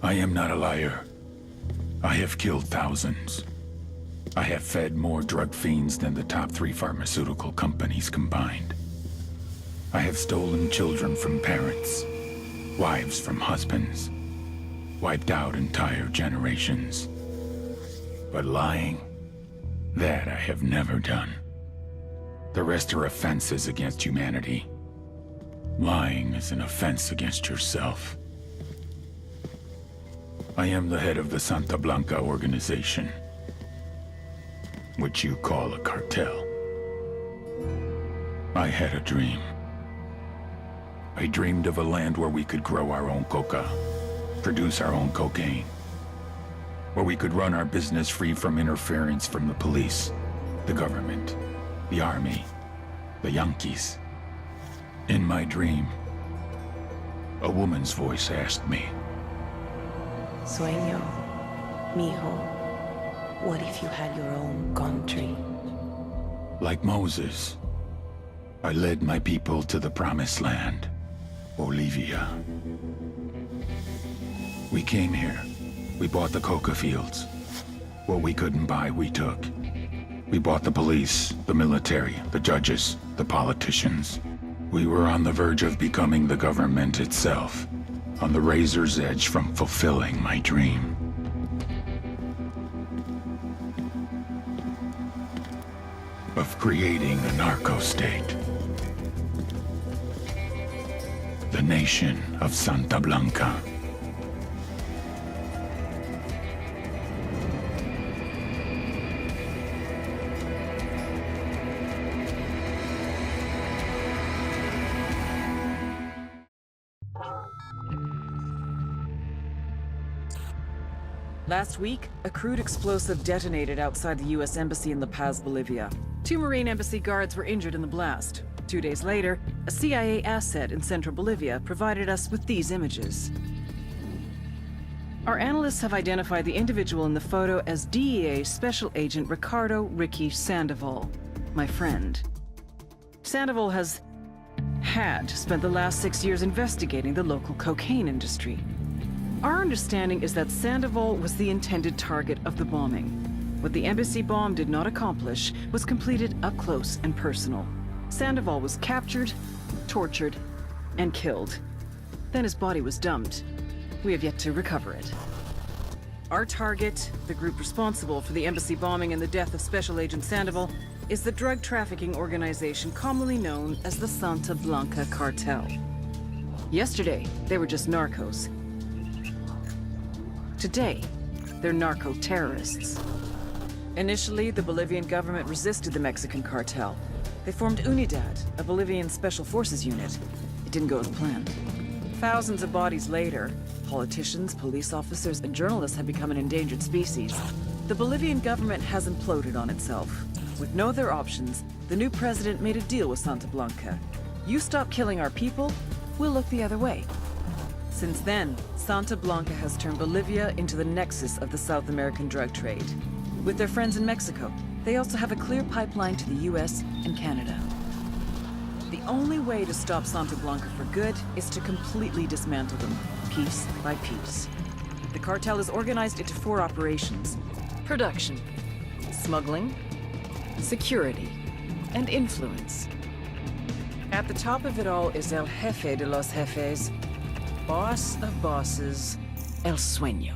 I am not a liar. I have killed thousands. I have fed more drug fiends than the top 3 pharmaceutical companies combined. I have stolen children from parents, wives from husbands, wiped out entire generations. But lying, that I have never done. The rest are offenses against humanity. Lying is an offense against yourself. I am the head of the Santa Blanca organization, which you call a cartel. I had a dream. I dreamed of a land where we could grow our own coca, produce our own cocaine, where we could run our business free from interference from the police, the government, the army, the Yankees. In my dream, a woman's voice asked me, Sueño, mijo, what if you had your own country? like Moses, I led my people to the promised land, Bolivia. We came here. We bought the coca fields. What we couldn't buy, we took. We bought the police, the military, the judges, the politicians. We were on the verge of becoming the government itself, on the razor's edge from fulfilling my dream. Of creating a narco-state. The nation of Santa Blanca. Last week, a crude explosive detonated outside the U.S. Embassy in La Paz, Bolivia. 2 Marine Embassy guards were injured in the blast. 2 days later, a CIA asset in central Bolivia provided us with these images. Our analysts have identified the individual in the photo as DEA Special Agent Ricardo Ricky Sandoval, my friend. Sandoval had spent the last 6 years investigating the local cocaine industry. Our understanding is that Sandoval was the intended target of the bombing. What the embassy bomb did not accomplish was completed up close and personal. Sandoval was captured, tortured, and killed. Then his body was dumped. We have yet to recover it. Our target, the group responsible for the embassy bombing and the death of Special Agent Sandoval, is the drug trafficking organization commonly known as the Santa Blanca Cartel. Yesterday, they were just narcos. Today, they're narco-terrorists. Initially, the Bolivian government resisted the Mexican cartel. They formed UNIDAD, a Bolivian special forces unit. It didn't go as planned. Thousands of bodies later, politicians, police officers, and journalists have become an endangered species. The Bolivian government has imploded on itself. With no other options, the new president made a deal with Santa Blanca. You stop killing our people, we'll look the other way. Since then, Santa Blanca has turned Bolivia into the nexus of the South American drug trade. With their friends in Mexico, they also have a clear pipeline to the US and Canada. The only way to stop Santa Blanca for good is to completely dismantle them, piece by piece. The cartel is organized into 4 operations: production, smuggling, security, and influence. At the top of it all is El Jefe de los Jefes, boss of bosses, El Sueño.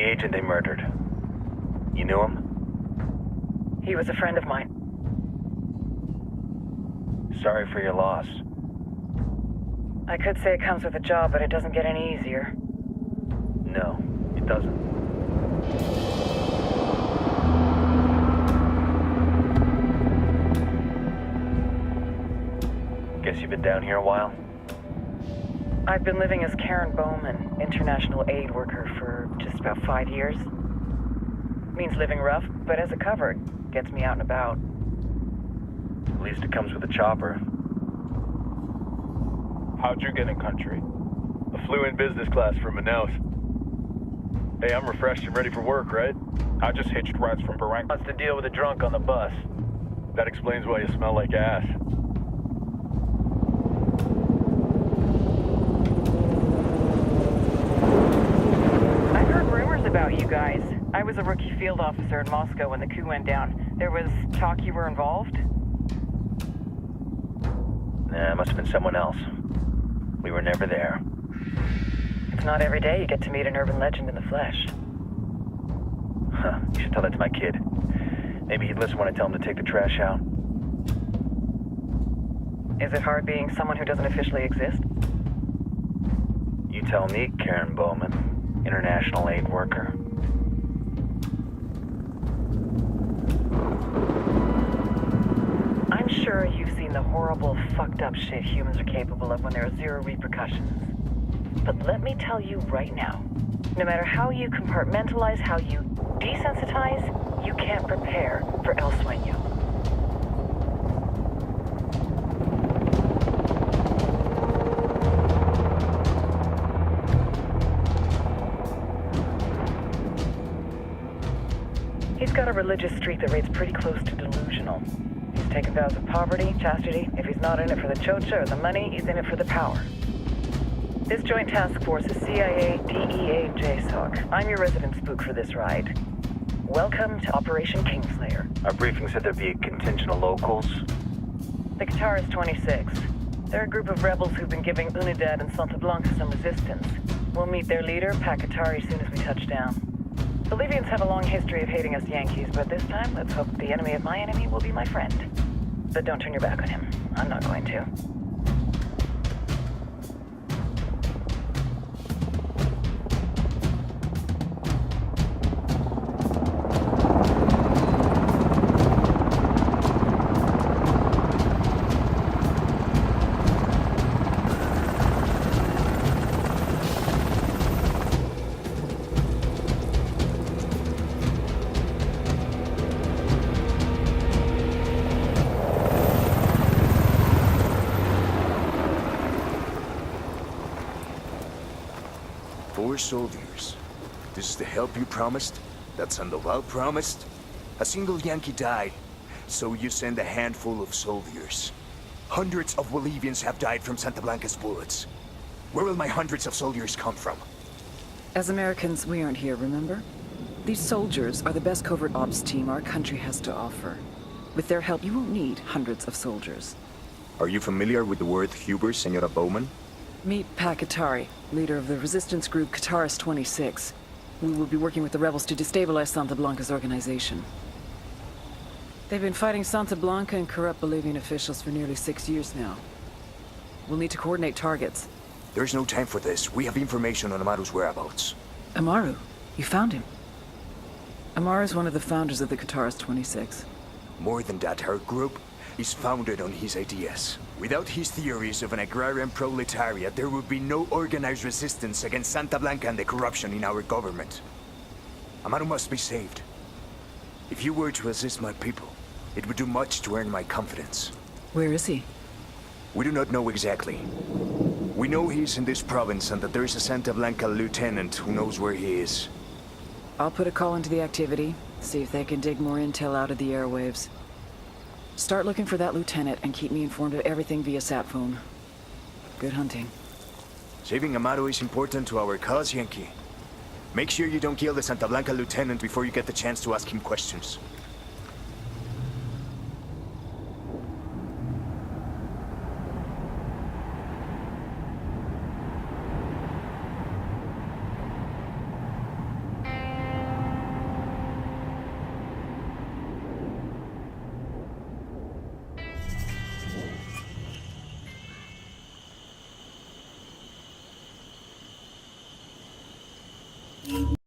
The agent they murdered. You knew him? He was a friend of mine. Sorry for your loss. I could say it comes with a job, but it doesn't get any easier. No, it doesn't. Guess you've been down here a while? I've been living as Karen Bowman, international aid worker, for just about 5 years. Means living rough, but as a cover, gets me out and about. At least it comes with a chopper. How'd you get in country? I flew in business class from Manaus. Hey, I'm refreshed and ready for work, right? I just hitched rides from Barranquilla. What's the deal with the drunk on the bus? That explains why you smell like ass. I've heard rumors about you guys. I was a rookie field officer in Moscow when the coup went down. There was talk you were involved? Nah, it must have been someone else. We were never there. It's not every day you get to meet an urban legend in the flesh. Huh, you should tell that to my kid. Maybe he'd listen when I tell him to take the trash out. Is it hard being someone who doesn't officially exist? You tell me, Karen Bowman, international aid worker. I'm sure you've seen the horrible, fucked up shit humans are capable of when there are zero repercussions. But let me tell you right now, no matter how you compartmentalize, how you desensitize, you can't prepare for El Sueño. He's got a religious streak that rates pretty close to delusional. He's taken vows of poverty, chastity. If he's not in it for the chocha or the money, he's in it for the power. This joint task force is CIA, DEA, and JSOC. I'm your resident spook for this ride. Welcome to Operation Kingslayer. Our briefing said there'd be a contingent of locals. The Qatar is 26. They're a group of rebels who've been giving Unidad and Santa Blanca some resistance. We'll meet their leader, Pakatari, soon as we touch down. Bolivians have a long history of hating us Yankees, but this time, let's hope the enemy of my enemy will be my friend. But don't turn your back on him. I'm not going to. Soldiers. This is the help you promised? That Sandoval promised? A single Yankee died, so you send a handful of soldiers. Hundreds of Bolivians have died from Santa Blanca's bullets. Where will my hundreds of soldiers come from? As Americans, we aren't here, remember? These soldiers are the best covert ops team our country has to offer. With their help, you won't need hundreds of soldiers. Are you familiar with the word Huber, Senora Bowman? Meet Pakatari, leader of the resistance group Qatar's 26. We will be working with the rebels to destabilize Santa Blanca's organization. They've been fighting Santa Blanca and corrupt Bolivian officials for nearly 6 years now. We'll need to coordinate targets. There's no time for this. We have information on Amaru's whereabouts. Amaru? You found him? Amaru is one of the founders of the Qatar's 26. More than that, her group is founded on his ideas. Without his theories of an agrarian proletariat, there would be no organized resistance against Santa Blanca and the corruption in our government. Amaru must be saved. If you were to assist my people, it would do much to earn my confidence. Where is he? We do not know exactly. We know he's in this province and that there is a Santa Blanca lieutenant who knows where he is. I'll put a call into the activity, see if they can dig more intel out of the airwaves. Start looking for that lieutenant and keep me informed of everything via sat phone. Good hunting. Saving Amaru is important to our cause, Yankee. Make sure you don't kill the Santa Blanca lieutenant before you get the chance to ask him questions.